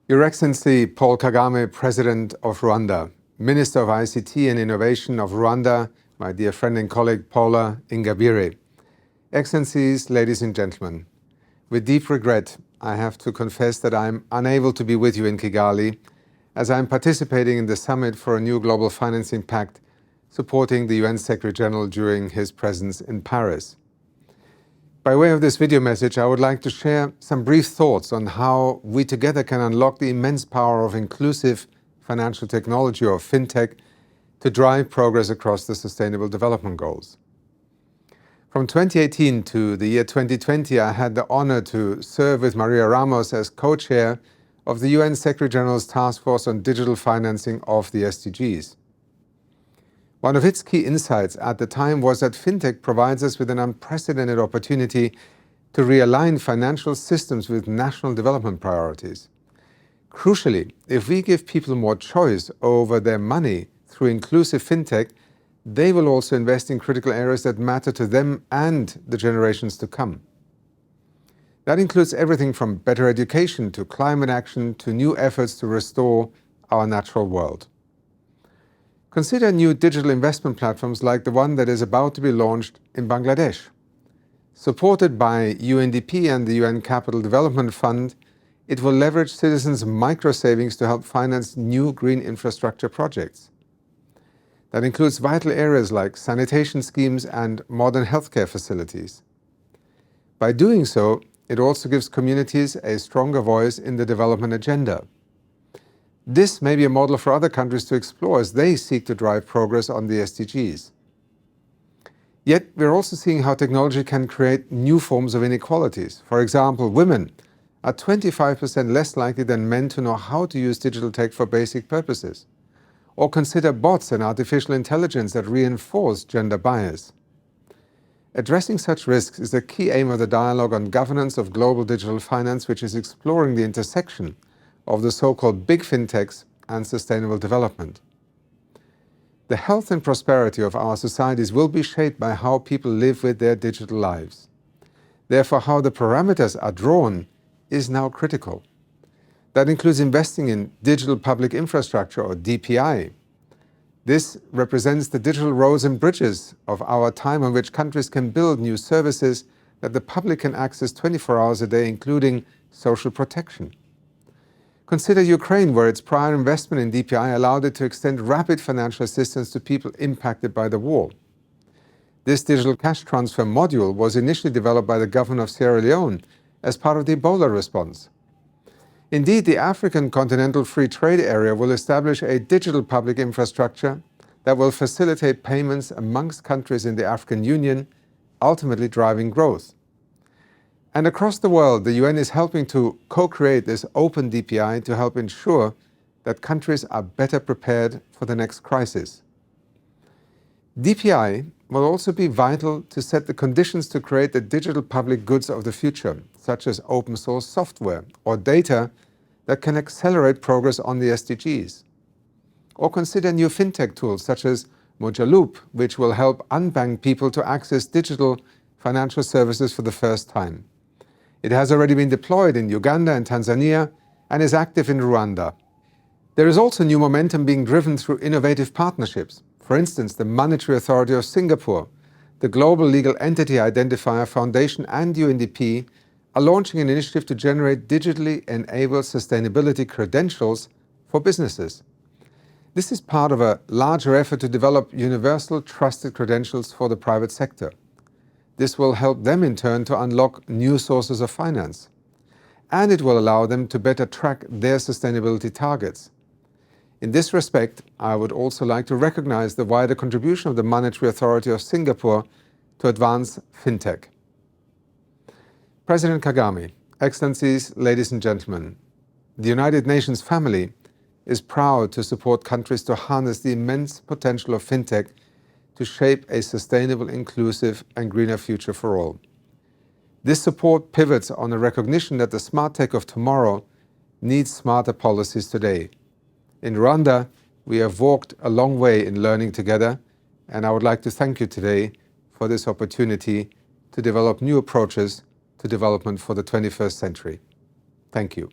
Your Excellency Paul Kagame, President of Rwanda, Minister of ICT and Innovation of Rwanda, my dear friend and colleague Paula Ingabire, Excellencies, ladies and gentlemen, with deep regret, I have to confess that I am unable to be with you in Kigali as I am participating in the Summit for a New Global Financing Pact supporting the UN Secretary-General during his presence in Paris. By way of this video message, I would like to share some brief thoughts on how we together can unlock the immense power of inclusive financial technology, or Fintech, to drive progress across the Sustainable Development Goals. From 2018 to the year 2020, I had the honor to serve with Maria Ramos as co-chair of the UN Secretary-General's Task Force on Digital Financing of the SDGs. One of its key insights at the time was that Fintech provides us with an unprecedented opportunity to realign financial systems with national development priorities. Crucially, if we give people more choice over their money through inclusive Fintech, they will also invest in critical areas that matter to them and the generations to come. That includes everything from better education to climate action to new efforts to restore our natural world. Consider new digital investment platforms like the one that is about to be launched in Bangladesh. Supported by UNDP and the UN Capital Development Fund, it will leverage citizens' micro-savings to help finance new green infrastructure projects. That includes vital areas like sanitation schemes and modern healthcare facilities. By doing so, it also gives communities a stronger voice in the development agenda. This may be a model for other countries to explore as they seek to drive progress on the SDGs. Yet, we're also seeing how technology can create new forms of inequalities. For example, women are 25% less likely than men to know how to use digital tech for basic purposes. Or consider bots and artificial intelligence that reinforce gender bias. Addressing such risks is a key aim of the dialogue on governance of global digital finance, which is exploring the intersection of the so-called big fintechs and sustainable development. The health and prosperity of our societies will be shaped by how people live with their digital lives. Therefore, how the parameters are drawn is now critical. That includes investing in digital public infrastructure, or DPI. This represents the digital roads and bridges of our time on which countries can build new services that the public can access 24 hours a day, including social protection. Consider Ukraine, where its prior investment in DPI allowed it to extend rapid financial assistance to people impacted by the war. This digital cash transfer module was initially developed by the government of Sierra Leone as part of the Ebola response. Indeed, the African Continental Free Trade Area will establish a digital public infrastructure that will facilitate payments amongst countries in the African Union, ultimately driving growth. And across the world, the UN is helping to co-create this open DPI to help ensure that countries are better prepared for the next crisis. DPI will also be vital to set the conditions to create the digital public goods of the future, such as open source software or data that can accelerate progress on the SDGs. Or consider new fintech tools such as Moja Loop, which will help unbanked people to access digital financial services for the first time. It has already been deployed in Uganda and Tanzania and is active in Rwanda. There is also new momentum being driven through innovative partnerships. For instance, the Monetary Authority of Singapore, the Global Legal Entity Identifier Foundation and UNDP are launching an initiative to generate digitally enabled sustainability credentials for businesses. This is part of a larger effort to develop universal trusted credentials for the private sector. This will help them in turn to unlock new sources of finance. And it will allow them to better track their sustainability targets. In this respect, I would also like to recognize the wider contribution of the Monetary Authority of Singapore to advance Fintech. President Kagame, Excellencies, ladies and gentlemen, the United Nations family is proud to support countries to harness the immense potential of Fintech to shape a sustainable, inclusive and greener future for all. This support pivots on a recognition that the smart tech of tomorrow needs smarter policies today. In Rwanda, we have walked a long way in learning together, and I would like to thank you today for this opportunity to develop new approaches to development for the 21st century. Thank you.